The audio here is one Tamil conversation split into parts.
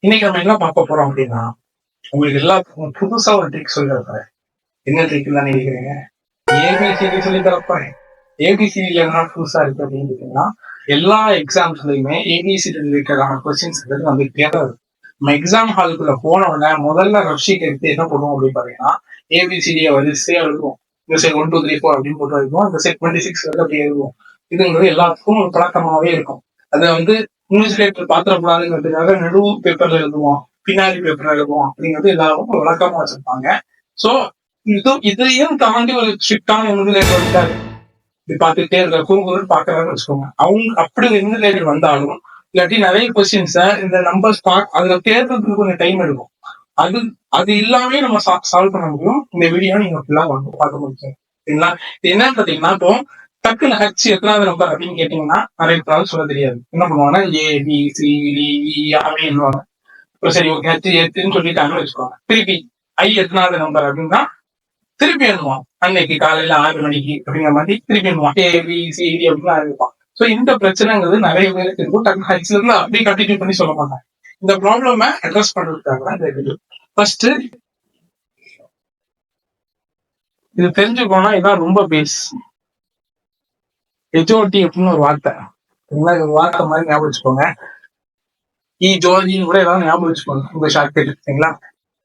இன்னைக்கு நம்ம என்ன பார்க்க போறோம் அப்படின்னா, உங்களுக்கு எல்லாத்துக்கும் புதுசா ஒரு ட்ரிக் சொல்லி தரப்போறேன். என்ன ட்ரிக்னு தான் நினைக்கிறீங்க? ஏபிசிடி சொல்லி தரப்போறேன். ஏபிசிடில என்ன புதுசா இருக்கு அப்படின்னு கேட்டீங்கன்னா, எல்லா எக்ஸாம்ஸ்லயுமே ஏபிசிடி ரிலேட்டடான கொஸ்டின்ஸ் வந்துகிட்டே தான் இருக்கு. நம்ம எக்ஸாம் ஹாலுக்குள்ள போன உடனே முதல்ல ரஷீட் எடுத்து என்ன பண்ணுவோம் அப்படின்னு பாத்தீங்கன்னா, ஏபிசிடியை வரிசையா எழுதுவோம். இந்த செட் 1 2 3 4 அப்படின்னு போட்டு எழுதுவோம். இந்த செட் 26 வந்து அப்படியே எழுதுவோம். இதுங்கிறது எல்லாத்துக்கும் ஒரு பழக்கமாவே இருக்கும். அதை வந்து நியூஸ்லேட்டர் பாத்திரப்படாதுங்கிறதுக்காக நடு பேப்பர்ல எழுதுவோம், பின்னாடி பேப்பர்ல எழுதுவோம் அப்படிங்கிறது எல்லாரும் ஒரு வழக்கமா வச்சிருப்பாங்க. சோ இதையும் தாண்டி ஒரு ஸ்ட்ரிக்டான இன்விஜிலேட்டர் இருக்காரு. இப்படி பார்த்துட்டே இருக்க கூகுள் பாக்குறாருன்னு வச்சுக்கோங்க. அவங்க அப்படி ஒரு இன்விஜிலேட்டர் வந்தாலும் இல்லாட்டி நிறைய கொஸ்டின்ஸ இந்த நம்பர்ஸ் அதுல தேர்றதுக்கு கொஞ்சம் டைம் எடுக்கும். அது அது இல்லாமே நம்ம சால்வ் பண்ண முடியும். இந்த வீடியோ நீங்க ஃபுல்லா பார்க்க முடியும். சரிங்களா? இது என்னன்னு பாத்தீங்கன்னா, இப்போ டக்குன்னு ஹச் எத்தனாவது நம்பர் அப்படின்னு கேட்டீங்கன்னா நிறைய பேரால் சொல்ல தெரியாது. என்ன பண்ணுவாங்கன்னா ஏ பி சி டி இ அப்படின்னு. இப்போ சரி ஓகே ஹச் எத்துன்னு சொல்லிட்டாங்கன்னு வச்சுக்கோங்க. திருப்பி ஐ எத்தனாவது நம்பர் அப்படின்னா திருப்பி எழுதுவான். அன்னைக்கு காலையில 6 மணிக்கு அப்படிங்கிற மாதிரி திருப்பி எழுதுவான். ஏ பி சி டி அப்படின்னு எழுதுவான். சோ இந்த பிரச்சனைங்கிறது நிறைய பேருக்கு இருக்கும். டக்கு ஹச்ல இருந்து அப்படியே கண்டினியூ பண்ணி சொல்ல மாட்டாங்க. இந்த ப்ராப்ளம அட்ரஸ் பண்றதுக்காக தான் இந்த வீடியோ. ஃபர்ஸ்ட் இது தெரிஞ்சுக்கோனா இதான் ரொம்ப பேஸ். ஹெச்ஓடி அப்படின்னு ஒரு வார்த்தை. ஒரு வார்த்தை மாதிரி ஞாபகம் வச்சுக்கோங்க. இ ஜோதின்னு கூட ஏதாவது ஞாபகம் வச்சுக்கோங்க. உங்க ஷார்ட்கட் சரிங்களா?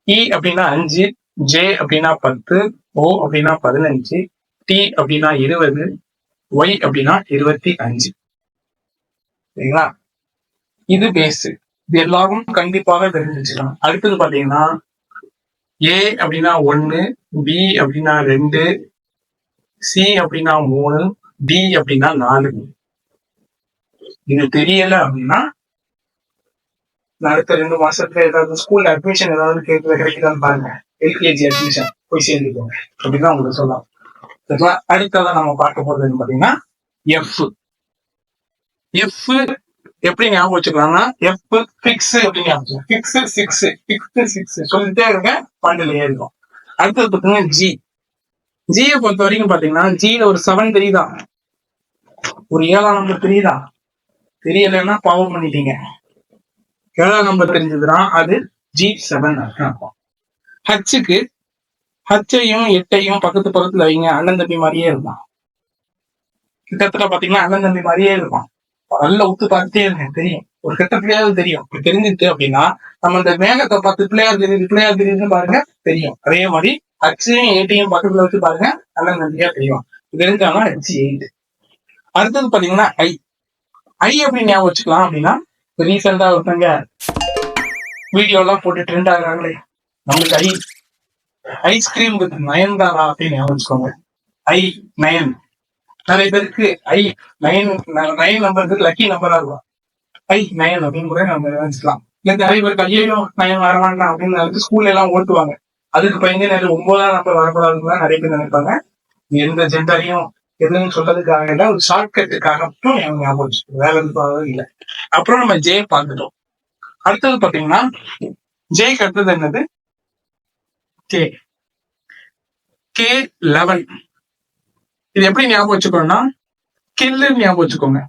இ அப்படின்னா 5, ஜே அப்படின்னா 10, ஓ அப்படின்னா 15, டி அப்படின்னா 20, ஒய் அப்படின்னா 25. சரிங்களா? இது பேஸ். இது எல்லாரும் கண்டிப்பாக தெரிஞ்சு வச்சுக்கலாம். அடுத்தது பாத்தீங்கன்னா ஏ அப்படின்னா 1, பி அப்படின்னா 2, சி அப்படின்னா 3, டி அப்படின்னா 4. இது தெரியல அப்படின்னா அடுத்த 2 மாசத்துல ஏதாவது ஸ்கூல்ல அட்மிஷன் ஏதாவது கிடைக்குதான்னு பாருங்க. எல்கேஜி அட்மிஷன் போய் சேர்ந்துக்கோங்க அப்படிதான் உங்களுக்கு சொல்லலாம். அடுத்ததான் நம்ம பார்க்க போறது பாத்தீங்கன்னா எஃப். எஃப் எப்படி ஞாபகம் வச்சுக்கலாம்னா எஃப் பிக்ஸ் அப்படின்னு ஞாபகம். பிக்ஸ் 6 பிக்ஸ் 6 சொல்லிட்டே இருக்க பாண்டிலே இருக்கும். அடுத்தது பாத்தீங்கன்னா ஜி. ஜியை பொறுத்த வரைக்கும் பாத்தீங்கன்னா ஜியில ஒரு 7 தெரியுதா? ஒரு 7ஆம் நம்பர் தெரியுதா? தெரியலன்னா பாவம் பண்ணிட்டீங்க. 7ஆம் நம்பர் தெரிஞ்சதுன்னா அது G7 அர்த்தம். ஹச்சுக்கு ஹச்சையும் 8ஐயும் பக்கத்துல வைங்க. அண்ணன் தம்பி மாதிரியே இருக்கும். கிட்டத்தட்ட பாத்தீங்கன்னா அண்ணன் தம்பி மாதிரியே இருக்கும். நல்ல உத்து பார்த்துட்டே இருக்கேன் தெரியும். ஒரு கிட்டத்திலேயாவது தெரியும். தெரிஞ்சுட்டு அப்படின்னா நம்ம இந்த மேகத்தை பார்த்து பிள்ளையார் தெரியுதுன்னு பாருங்க தெரியும். அதே மாதிரி ஹச்சையும் 8ஐயும் பக்கத்துல வச்சு பாருங்க அண்ணன் தம்பியா தெரியும். தெரிஞ்சாலும் H8. அடுத்தது பாத்தீங்கன்னா ஐ. ஐ எப்படி ஞாபகம் வச்சுக்கலாம் அப்படின்னா ரீசெண்டா ஒருத்தங்க வீடியோ எல்லாம் போட்டு ட்ரெண்ட் ஆகுறாங்களே நம்மளுக்கு ஐஸ்கிரீம் வித் நயன்தாரா அப்படின்னு ஞாபகம் வச்சுக்கோங்க. I9 நிறைய பேருக்கு I9 நம்பருக்கு லக்கி நம்பரா இருக்கும். I9 அப்படின்னு கூட நம்ம நினைச்சுக்கலாம். இல்ல நிறைய பேருக்கு ஐயோ 9 வர வேண்டாம் அப்படின்னு ஸ்கூல்ல எல்லாம் ஓட்டுவாங்க. அதுக்கு பயந்து நிறைய 9ஆம் நம்பர் வரக்கூடாதுன்னு நிறைய பேர் நினைப்பாங்க. எந்த ஜெண்டரையும் எதுன்னு சொல்றதுக்காக இல்ல, ஒரு ஷார்ட்கட்டுக்காக மட்டும் ஞாபகம் வச்சுக்கோங்க. வேற எதுக்காக இல்லை. அப்புறம் நம்ம ஜே பார்த்துட்டோம். அடுத்தது பாத்தீங்கன்னா ஜேக்கு அடுத்தது என்னது? கே. K11. இது எப்படி ஞாபகம் வச்சுக்கோன்னா கில்லு ஞாபகம் வச்சுக்கோங்க.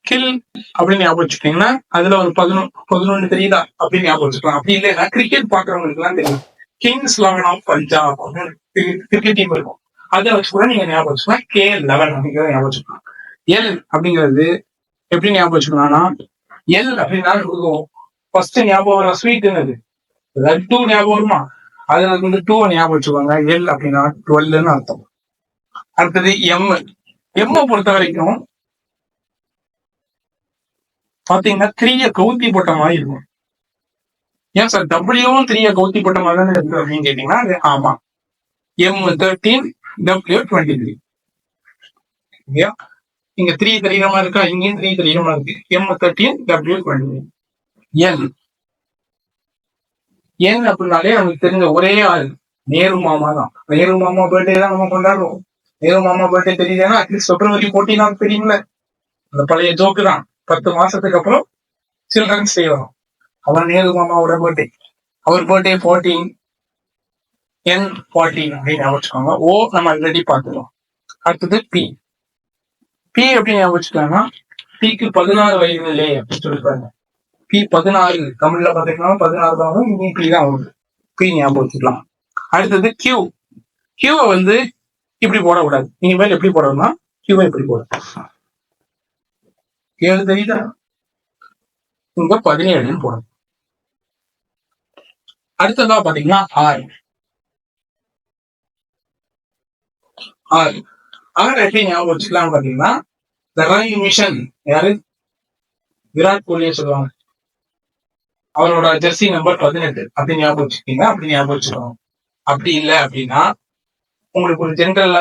கில் அப்படின்னு ஞாபகம் வச்சுக்கிட்டீங்கன்னா அதுல ஒரு 11 தெரியுதா அப்படின்னு ஞாபகம் வச்சுக்கலாம். அப்படி இல்லைன்னா கிரிக்கெட் பாக்குறவங்களுக்கு எல்லாம் தெரியும். Kings 11 of Punjab cricket team இருக்கும். அதை வச்சு கூட நீங்க ஞாபகம் வச்சுக்கலாம். K11 அப்படிங்கிறத ஞாபகம் வச்சுக்கலாம். எல் அப்படிங்கிறது எப்படி ஞாபகம் வச்சுக்கலாம்னா எல் அப்படின்னா ஃபர்ஸ்ட் ஞாபகம் வர ஸ்வீட்னு லட்டு ஞாபகம் வருமா? அதுல வந்து 2 ஞாபகம் வச்சுக்கோங்க. எல் அப்படின்னா 12ன்னு அர்த்தம். அடுத்தது எம். எம் பொறுத்த வரைக்கும் பாத்தீங்கன்னா 3 கவுத்தி போட்ட மாதிரி இருக்கும். ஏன் சார் டபிள்யூவும் 3 கவுத்தி போட்ட மாதிரி தானே இருக்கு அப்படின்னு கேட்டீங்கன்னா அது ஆமா. M13 W23. இங்க 3 தெரியுற மாதிரி இருக்கா? இங்கேயும் 3 தெரியுற மாதிரி இருக்கு. M13 W23. என் அப்படின்னாலே நமக்கு தெரிஞ்ச ஒரே ஆள் நேரு மாமா தான். நேரு மாமா பர்த்டே தான் நம்ம கொண்டாடுறோம். நேரு மாமா பர்த்டே தெரியுதுன்னா அட்லீஸ்ட் February 14 தெரியும்ல. அந்த பழைய ஜோக்கு தான். 10 மாசத்துக்கு அப்புறம் சில்ட்ரன்ஸ் டே வரும். அவன் நேரு மாமாவோட பர்த்டே. அவர் பர்த்டே 14 N14 அப்படின்னு ஞாபகம் வச்சுக்கோங்க. ஓ நம்ம ஆல்ரெடி பார்த்துட்டோம். அடுத்தது பி. பி எப்படி ஞாபகம் வச்சுக்கலாம்னா பிக்கு 16 வயது இல்லை அப்படின்னு சொல்லிருக்காங்க. P16 தமிழ்ல பாத்தீங்கன்னா 16 தான் வரும், இங்கே P தான் வருது. P ஞாபகம் வச்சுக்கலாம். அடுத்தது Q. Q வந்து இப்படி போடக்கூடாது. இனிமேல் எப்படி போடணும்னா Q இப்படி போடும். 7 தெரியுதா? இங்க 17 போடணும். அடுத்ததா பாத்தீங்கன்னா R. எப்படி ஞாபகம் வச்சுக்கலாம் பாத்தீங்கன்னா, the running mission யாரு? விராட் கோலியை சொல்லுவாங்க. அவரோட ஜெர்சி நம்பர் 18 அப்படி ஞாபகம் வச்சுக்கீங்க. அப்படி ஞாபகம் வச்சுக்கோங்க. அப்படி இல்லை அப்படின்னா உங்களுக்கு ஒரு ஜென்ரல்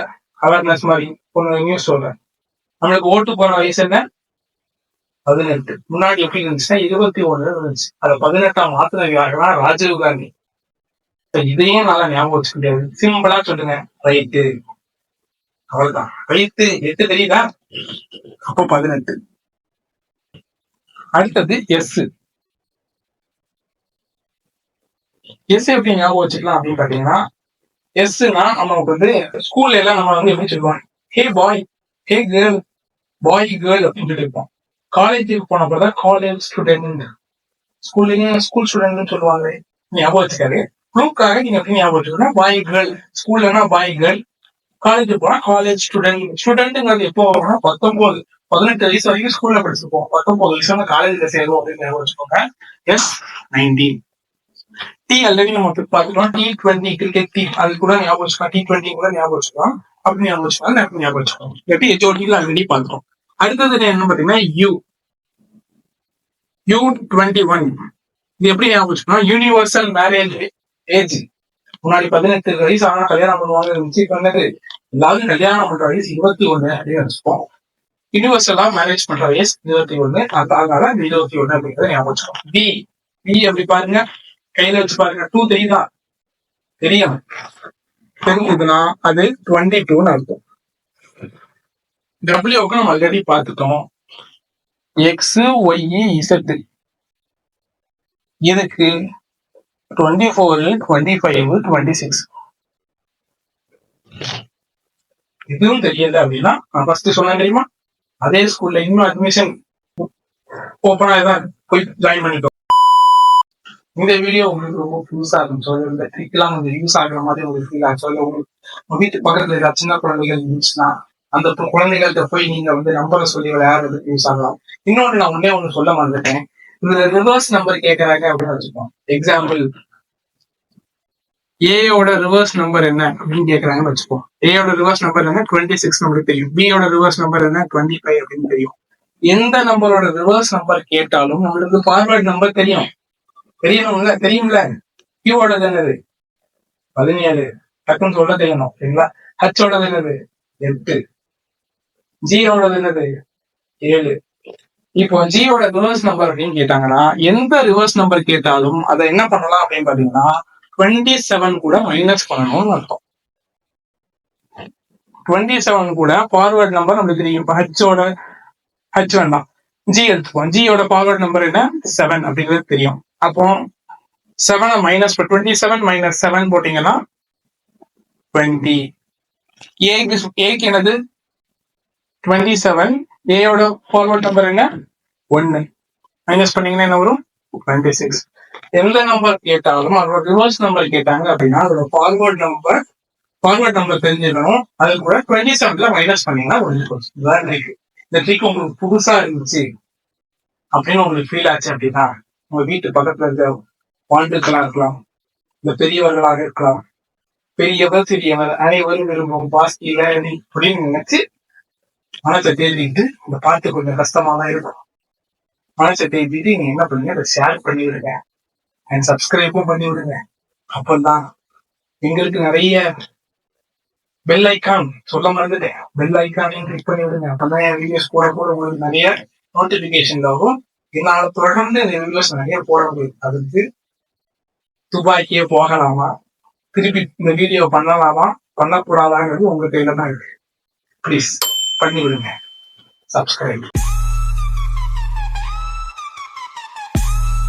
அவேர்னஸ் மாதிரி ஒரு நியூஸ் சொல்றேன். நம்மளுக்கு ஓட்டு போற வயசு என்ன? 18. முன்னாடி எப்படி இருந்துச்சுன்னா 21 இருந்துச்சு. அதை 18 மாத்தினா ராஜீவ் காந்தி. இதையும் நல்லா ஞாபகம் வச்சுக்க முடியாது. சிம்பிளா சொல்லுங்க, ரைட்டு. அவ்வளவுதான். ரைட்டு 8 தெரியுதா? அப்போ 18. அடுத்தது எஸ். எஸ் எப்படி ஞாபகம் வச்சுக்கலாம் அப்படின்னு பாத்தீங்கன்னா, எஸ்னா நமக்கு வந்து ஸ்கூல்ல எல்லாம் நம்ம வந்து எப்படி சொல்லுவோம், ஹே பாய், ஹே கேர்ள், பாய் கேர்ள் அப்படின்னு சொல்லி இருப்போம். காலேஜுக்கு போனப்பதான் காலேஜ் ஸ்டூடெண்ட், ஸ்கூல்லையும் ஸ்கூல் ஸ்டூடெண்ட்னு சொல்லுவாங்க. ஞாபகம் வச்சுக்காரு. ப்ளூக்காக நீங்க எப்படி ஞாபகம் வச்சுக்கணும், பாய் கேர்ள். ஸ்கூல்லனா பாய் கேர்ள், காலேஜ் போனா காலேஜ் ஸ்டூடெண்ட். ஸ்டூடெண்ட்ங்கிறது எப்போ வரும்னா 19, 18 வயசு வரைக்கும் ஸ்கூல்ல படிச்சிருப்போம். 19 வயசு காலேஜ்ல சேரும் அப்படின்னு ஞாபகம் வச்சுக்கோங்க. எஸ் 19. டி ஆல்ரெடி நம்ம பார்த்துக்கலாம். T20 கிரிக்கெட் டீம், அது கூட ஞாபகம் வச்சுக்கலாம். T20 கூட ஞாபகம் வச்சுக்கலாம். அப்படி ஞாபகம் வச்சுக்கலாம், அப்படி ஞாபகம் வச்சுக்கலாம். எப்படி HOD ஆல்ரெடி பார்த்துட்டோம். அடுத்தது என்ன பாத்தீங்கன்னா U21. இது எப்படி ஞாபகம் வச்சுக்கணும், யூனிவர்சல் மேரேஜ் ஏஜ். முன்னாடி 18 வயசு ஆனா கல்யாணம் பண்ணுவாங்க இருந்துச்சு. இப்ப என்னது, எல்லாரும் கல்யாணம் பண்ற வயசு 21 அப்படின்னு வச்சுப்போம். யூனிவர்சலா மேரேஜ் பண்ற வயசு 21. அதனால 21 அப்படிங்கிறத ஞாபகம் வச்சுக்கோம். பி அப்படி பாருங்க, கையில வச்சு பாருங்க. 2 தெரியுதா? தெரியும். தெரிஞ்சதுன்னா அது 22 அர்த்தம். டபிள்யூக்கு நம்ம ஆல்ரெடி பார்த்துட்டோம். X, Y, Z. இதுக்கு 24, 25, 26. இதுவும் தெரியல அப்படின்னா நான் ஃபர்ஸ்ட் சொன்னேன் தெரியுமா, அதே ஸ்கூல்ல இன்னும் அட்மிஷன் ஓப்பன் ஆகிதான் போய் ஜாயின் பண்ணிட்டோம். இந்த வீடியோ உங்களுக்கு ரொம்ப புதுசா இருக்கும். ஸோ இந்த ட்ரிக்லாம் கொஞ்சம் யூஸ் ஆகுற மாதிரி உங்களுக்கு ஃபீல் ஆச்சு. உங்க வீட்டு பக்கத்துல இருக்கிற சின்ன குழந்தைகள் இருந்துச்சுன்னா அந்த குழந்தைகள்கிட்ட போய் நீங்க வந்து நம்பரை சொல்லி விளையாடுறதுக்கு யூஸ் ஆகலாம். இன்னொன்று நான் ஒண்ணு சொல்ல மறந்துட்டேன். இதுல ரிவர்ஸ் நம்பர் கேட்கறாங்க அப்படின்னு வச்சுப்போம். எக்ஸாம்பிள், ஏயோட ரிவர்ஸ் நம்பர் என்ன அப்படின்னு கேட்கறாங்கன்னு வச்சுப்போம். ஏயோட ரிவர்ஸ் நம்பர் என்ன? 26 நம்மளுக்கு தெரியும். பியோட ரிவர்ஸ் நம்பர் என்ன? 25 அப்படின்னு தெரியும். எந்த நம்பரோட ரிவர்ஸ் நம்பர் கேட்டாலும் நம்மளுக்கு ஃபார்வர்ட் நம்பர் தெரியும். தெரியும்ல. கியூவோட என்னது? 17. டக்குன்னு சொல்ல தெரியணும் சரிங்களா? ஹச்சோட என்னது? 8. ஜியோட என்னது? 7. இப்போ ஜியோட ரிவர்ஸ் நம்பர் அப்படின்னு கேட்டாங்கன்னா எந்த ரிவர்ஸ் நம்பர் கேட்டாலும் அதை என்ன பண்ணலாம் அப்படின்னு பாத்தீங்கன்னா 27 கூட மைனஸ் பண்ணணும்னு அர்த்தம். 27 கூட ஃபார்வர்ட் நம்பர் நம்மளுக்கு தெரியும். இப்போ ஹச் வேண்டாம், ஜி எடுத்துப்போம். ஜியோட ஃபார்வர்ட் நம்பர் என்ன? 7 அப்படிங்கிறது தெரியும். அப்போ 7 மைனஸ் 27 மைனஸ் 7 போட்டீங்கன்னா 20. ஏக்கு என்னது? 27. ஏயோட ஃபார்வர்ட் நம்பர் என்ன? 1. மைனஸ் பண்ணீங்கன்னா என்ன வரும்? 26. எந்த நம்பர் கேட்டாலும் அதோட ரிவர்ஸ் நம்பர் கேட்டாங்க அப்படின்னா அதோட ஃபார்வர்ட் நம்பர் தெரிஞ்சிடணும். அது கூட 27 மைனஸ் பண்ணீங்கன்னா இந்த ட்ரிக் உங்களுக்கு புதுசா இருந்துச்சு அப்படின்னு உங்களுக்கு ஃபீல் ஆச்சு அப்படின்னா உங்க வீட்டு பக்கத்துல இருக்க வாழ்ந்துக்களா இருக்கலாம், இந்த பெரியவர்களாக இருக்கலாம், பெரியவர் சிறியவர் அனைவரும் விரும்பும் பாஸ்கில அப்படின்னு நினைச்சு மனசை தேடிட்டு இந்த பாட்டு கொஞ்சம் கஷ்டமா தான் இருக்கும். மனசை தேடிட்டு நீங்க என்ன பண்ணுங்க, அதை ஷேர் பண்ணி விடுங்க அண்ட் சப்ஸ்கிரைபும் பண்ணி விடுங்க. அப்பதான் எங்களுக்கு நிறைய பெல் ஐக்கான் சொல்ல மறந்துட்டேன், பெல் ஐக்கானையும் கிளிக் பண்ணி விடுங்க. அப்பதான் என் வீடியோஸ் போட உங்களுக்கு நிறைய நோட்டிபிகேஷன் ஆகும். என்னால தொடர்ந்து இந்த வீடியோஸ் நிறைய போட முடியும். அதுக்கு துபாய்க்கே போகலாமா, திருப்பி இந்த வீடியோ பண்ணலாமா பண்ணக்கூடாதாங்கிறது உங்க கையில தான் இருக்கு. ப்ளீஸ் பண்ணி விடுங்க, சப்ஸ்கிரைப்.